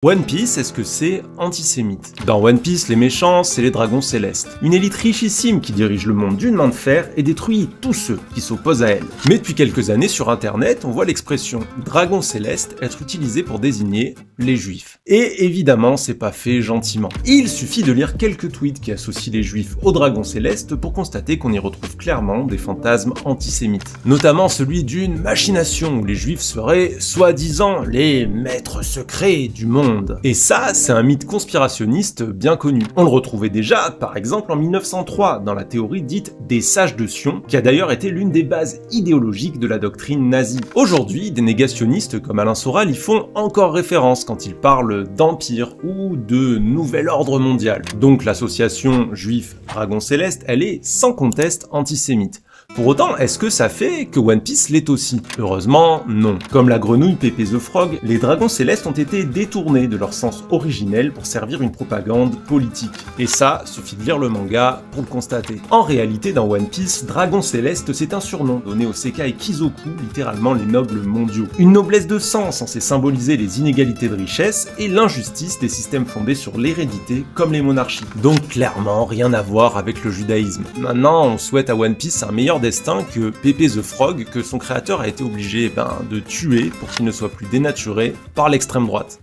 One Piece, est-ce que c'est antisémite? Dans One Piece, les méchants, c'est les dragons célestes. Une élite richissime qui dirige le monde d'une main de fer et détruit tous ceux qui s'opposent à elle. Mais depuis quelques années sur internet, on voit l'expression dragon céleste être utilisée pour désigner les juifs. Et évidemment, c'est pas fait gentiment. Il suffit de lire quelques tweets qui associent les juifs aux dragons célestes pour constater qu'on y retrouve clairement des fantasmes antisémites. Notamment celui d'une machination où les juifs seraient soi-disant les maîtres secrets du monde. Et ça, c'est un mythe conspirationniste bien connu. On le retrouvait déjà, par exemple, en 1903, dans la théorie dite des sages de Sion, qui a d'ailleurs été l'une des bases idéologiques de la doctrine nazie. Aujourd'hui, des négationnistes comme Alain Soral y font encore référence quand ils parlent d'empire ou de nouvel ordre mondial. Donc l'association juif-dragon céleste, elle est sans conteste antisémite. Pour autant, est-ce que ça fait que One Piece l'est aussi? Heureusement, non. Comme la grenouille Pépé the Frog, les dragons célestes ont été détournés de leur sens originel pour servir une propagande politique. Et ça, suffit de lire le manga pour le constater. En réalité, dans One Piece, dragon céleste, c'est un surnom donné aux Sekai Kizoku, littéralement les nobles mondiaux. Une noblesse de sang censée symboliser les inégalités de richesse et l'injustice des systèmes fondés sur l'hérédité comme les monarchies. Donc clairement, rien à voir avec le judaïsme. Maintenant, on souhaite à One Piece un meilleur destin que Pépé the Frog, que son créateur a été obligé de tuer pour qu'il ne soit plus dénaturé par l'extrême droite.